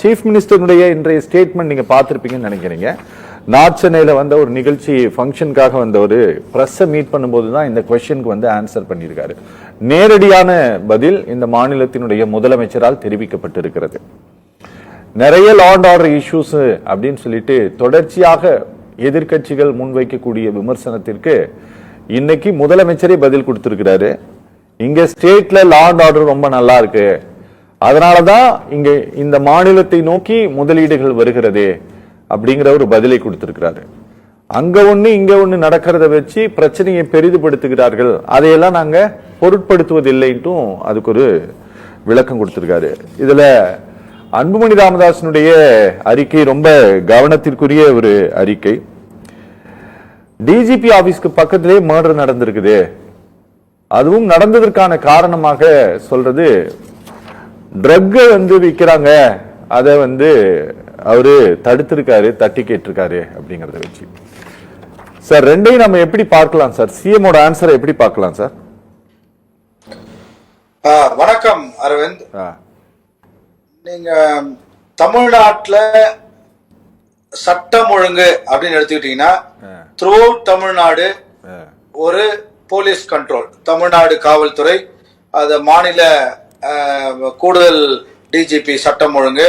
Chief மினிஸ்டருடைய இன்றைய statement நீங்க பார்த்திருப்பீங்கன்னு நினைக்கிறீங்க. நார்த் சென்னையில வந்த ஒரு நிகழ்ச்சி ஃபங்க்ஷனுக்காக வந்த ஒரு பிரஸ்ஸை மீட் பண்ணும்போது தான் இந்த கொஸ்டினுக்கு வந்து ஆன்சர் பண்ணியிருக்காரு. நேரடியான பதில் இந்த மாநிலத்தினுடைய முதலமைச்சரால் தெரிவிக்கப்பட்டிருக்கிறது. நிறைய லா அண்ட் ஆர்டர் இஷ்யூஸ் அப்படின்னு சொல்லிட்டு தொடர்ச்சியாக எதிர்கட்சிகள் முன்வைக்கக்கூடிய விமர்சனத்திற்கு இன்னைக்கு முதலமைச்சரே பதில் கொடுத்திருக்கிறாரு. இங்க ஸ்டேட்ல லா அண்ட் ஆர்டர் ரொம்ப நல்லா இருக்கு, அதனாலதான் இங்க இந்த மாநிலத்தை நோக்கி முதலீடுகள் வருகிறது அப்படிங்கிற ஒரு பதிலை கொடுத்திருக்கிறாரு. அங்க ஒண்ணு இங்க ஒண்ணு நடக்கிறத வச்சு பிரச்சனையை பெரிதுபடுத்துகிறார்கள், அதையெல்லாம் நாங்க பொருட்படுத்துவதில்லைன்ட்டும் அதுக்கு ஒரு விளக்கம் கொடுத்திருக்காரு. இதுல அன்புமணி ராமதாசனுடைய அறிக்கை ரொம்ப கவனத்திற்குரிய ஒரு அறிக்கை. டிஜிபி ஆபீஸ்க்கு பக்கத்திலே மர்டர் நடந்திருக்குது, அதுவும் நடந்ததற்கான காரணமாக சொல்றது ட்ரக் வந்து விற்கிறாங்க, அதை வந்து அவரு தடுத்திருக்காரு, தட்டி கேட்டிருக்காரு அப்படிங்கறத வச்சு. சார் ரெண்டையும் நம்ம எப்படி பார்க்கலாம் சார்? சிஎமோட ஆன்சரை எப்படி பார்க்கலாம் சார்? வணக்கம் அரவிந்த். நீங்க தமிழ்நாட்டுல சட்டம் ஒழுங்கு அப்படின்னு எடுத்துக்கிட்டீங்கன்னா த்ரூ தமிழ்நாடு ஒரு போலீஸ் கண்ட்ரோல், தமிழ்நாடு காவல்துறை, அது மாநில கூடுதல் டிஜிபி சட்டம் ஒழுங்கு,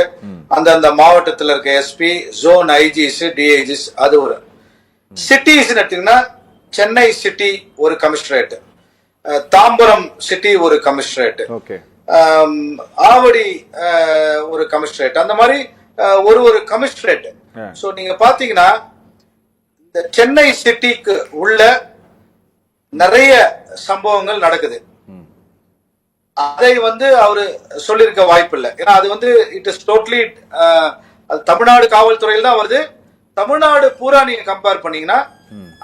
அந்தந்த மாவட்டத்தில் இருக்க எஸ்பி, ஜோன் ஐஜிஸ், டிஐஜிஸ், அது ஒரு சிட்டிஸ் எடுத்தீங்கன்னா சென்னை சிட்டி ஒரு கமிஷனரேட், தாம்பரம் சிட்டி ஒரு கமிஷனரேட், ஆவடி ஒரு கமிஷனரேட், அந்த மாதிரி ஒரு ஒரு கமிஷனரேட். சோ நீங்க பாத்தீங்கன்னா இந்த சென்னை சிட்டிக்கு உள்ள நிறைய சம்பவங்கள் நடக்குது. அதை வந்து அவரு சொல்லிருக்க வாய்ப்பு இல்லை, ஏன்னா அது வந்து இட் இஸ் டோட்டலி தமிழ்நாடு காவல்துறையில் தான் வருது. தமிழ்நாடு பூரா நீங்க கம்பேர் பண்ணீங்கன்னா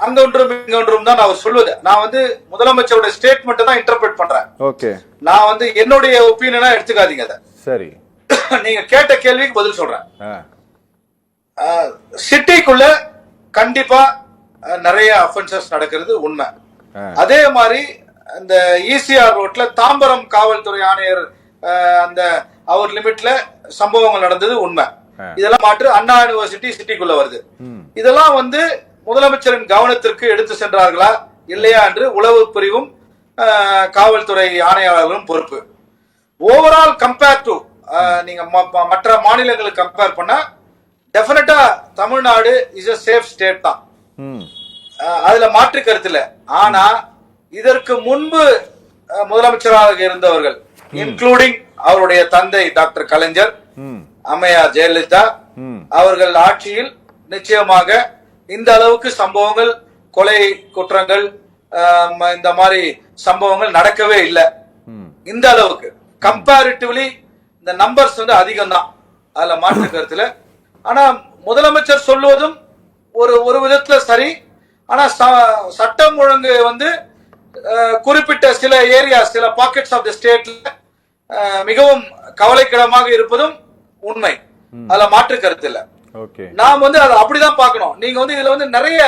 அங்க ஒன்றும் இங்க ஒன்றும் தான் அவர் சொல்வது. நான் வந்து முதலமைச்சரோட ஸ்டேட்மெண்ட் தான் இன்டர்பிரட் பண்றேன். ஓகே, நான் வந்து என்னுடைய ஒப்பீனியனா எடுத்துக்காதீங்க அதை. சரி, நீங்க கேட்ட கேள்விக்கு பதில் சொல்றேன். சிட்டிக்குள்ள கண்டிப்பா நிறைய அஃபென்சஸ் நடக்கிறது உண்மை. அதே மாதிரி அந்த இசிஆர் ரோட்ல தாம்பரம் காவல்துறை ஆணையர் அந்த அவர் லிமிட்ல சம்பவங்கள் நடந்தது உண்மை. இதெல்லாம் மாற்று அண்ணா யூனிவர்சிட்டி சிட்டிக்குள்ள வருது. இதெல்லாம் வந்து முதலமைச்சரின் கவனத்திற்கு எடுத்து சென்றார்களா இல்லையா என்று உளவு பிரிவும் காவல்துறை ஆணையாளர்களும் பொறுப்பு. ஓவரால் கம்பேர் டு நீங்க மற்ற மாநிலங்களுக்கு கம்பேர் பண்ணா டெஃபினட்டா Tamil Nadu is a safe state தான், அதுல மாற்று கருத்து இல்ல. ஆனா இதற்கு முன்பு முதலமைச்சராக இருந்தவர்கள் இன்க்ளூடிங் அவருடைய தந்தை டாக்டர் கலைஞர், அம்மையார் ஜெயலலிதா அவர்கள் ஆட்சியில் நிச்சயமாக இந்த அளவுக்கு சம்பவங்கள், கொலை குற்றங்கள், இந்த மாதிரி சம்பவங்கள் நடக்கவே இல்லை. இந்த அளவுக்கு கம்பேரிட்டிவ்லி இந்த நம்பர்ஸ் வந்து அதிகம் தான், அதுல மாற்று கருத்துல. ஆனா முதலமைச்சர் சொல்லுவதும் ஒரு விதத்துல சரி. ஆனா சட்டம் ஒழுங்கு வந்து குறிப்பிட்ட சில ஏரியா, சில பாக்கெட்ஸ் ஆஃப் தி ஸ்டேட்ல மிகவும் கவலைக்கிடமாக இருப்பதும் உண்மை, அதுல மாற்று கருத்து இல்ல. நாம் வந்து அதை அப்படிதான் பார்க்கணும். நீங்க வந்து இதுல வந்து நிறைய,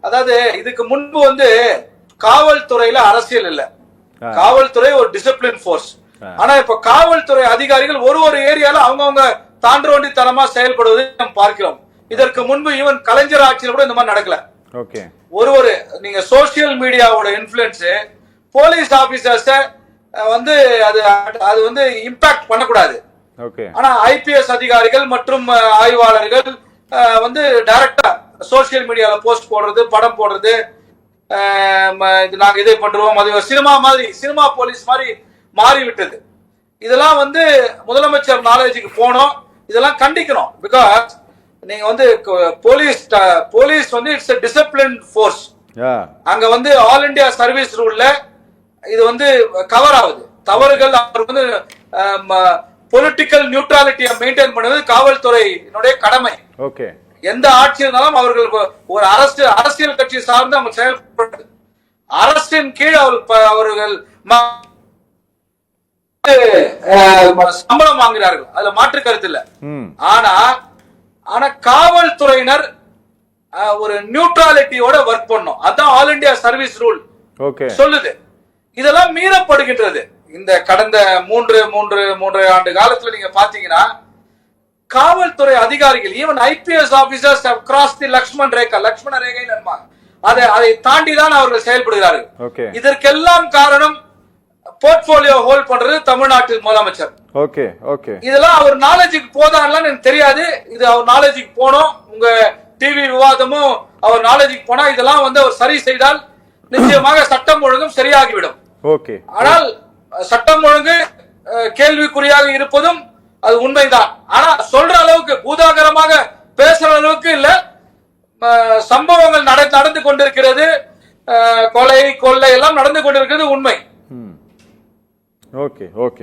அதாவது இதுக்கு முன்பு வந்து காவல்துறையில அரசியல் இல்ல, காவல்துறை ஒரு டிசிப்ளின் போர்ஸ். ஆனா இப்ப காவல்துறை அதிகாரிகள் ஒரு ஏரியால அவங்கவுங்க தாண்டோண்டித்தனமா செயல்படுவதை நாம் பார்க்கிறோம். இதற்கு முன்பு ஈவன் கலைஞர் ஆட்சியில் கூட இந்த மாதிரி நடக்கல. ஒரு நீங்க சோசியல் மீடியாவோட இன்ஃப்ளூயன்ஸ் போலீஸ் ஆபீசர்ஸ் வந்து அது வந்து இம்பாக்ட் பண்ணக்கூடாது. ஆனா ஐபிஎஸ் அதிகாரிகள் மற்றும் ஆய்வாளர்கள் வந்து டைரக்டா சோசியல் மீடியால போஸ்ட் போடுறது, படம் போடுறது, நாங்க இதை பண்றோம், அது சினிமா மாதிரி, சினிமா போலீஸ் மாதிரி மாறிவிட்டது. இதெல்லாம் வந்து முதலமைச்சர் நாலேஜுக்கு போனோம், இதெல்லாம் கண்டிக்கணும். பிகாஸ் நீங்க வந்து போலீஸ் வந்து இட்ஸ் a disciplined force. அங்க வந்து ஆல் இந்தியா சர்வீஸ் ரூல்ல இது வந்து கவர் ஆகுது. தவறுகள் அவர் வந்து பொலிட்டிக்கல் நியூட்ரலிட்டியை மெயின்டைன் பண்ணுவது காவல்துறையினுடைய கடமை. எந்த ஆட்சி இருந்தாலும் அவர்கள் ஒரு அரசியல் கட்சி சார்ந்து அவங்க செயல்படுறது, அரசின் கீழ் அவர்கள் சம்பளம் வாங்குகிறார்கள், அதுல மாற்று கருத்து இல்ல. ஆனா காவல்துறையினர் ஒரு நியூட்ரலிட்டியோட ஒர்க் பண்ணும், அதான் ஆல் இந்தியா சர்வீஸ் ரூல் சொல்லுது. இதெல்லாம் மீறப்படுகின்றது. இந்த கடந்த 3.5 ஆண்டு காலத்துல நீங்க பாத்தீங்கன்னா காவல்துறை அதிகாரிகள், even IPS officers have crossed the Lakshmana ரேகை அதை தாண்டிதான் அவர்கள் செயல்படுகிறார்கள். ஓகே. இதற்கெல்லாம் காரணம் போர்ட்போலியோ ஹோல்ட் பண்றது தமிழ்நாட்டின் முதலமைச்சர். Okay okay. இதெல்லாம் அவர் நாலேஜுக்கு போதான்லாம் எனக்கு தெரியாது. இது அவர் நாலேஜுக்கு போனோம். உங்க டிவி விவாதமும் அவர் நாலேஜுக்கு போனா இதெல்லாம் அவர் சரி செய்தால் நிச்சயமாக சட்டம் ஒழுங்கும் சரியாகிவிடும். ஓகே. ஆனால் சட்டம் ஒழுங்கு கேள்விக்குறியாக இருப்பதும் அது உண்மைதான். ஆனா சொல்ற அளவுக்கு பூதாகரமாக பேசுற அளவுக்கு இல்ல. சம்பவங்கள் நடந்து கொண்டிருக்கிறது, கொலை கொள்ளை எல்லாம் நடந்து கொண்டிருக்கிறது உண்மை. Okay okay.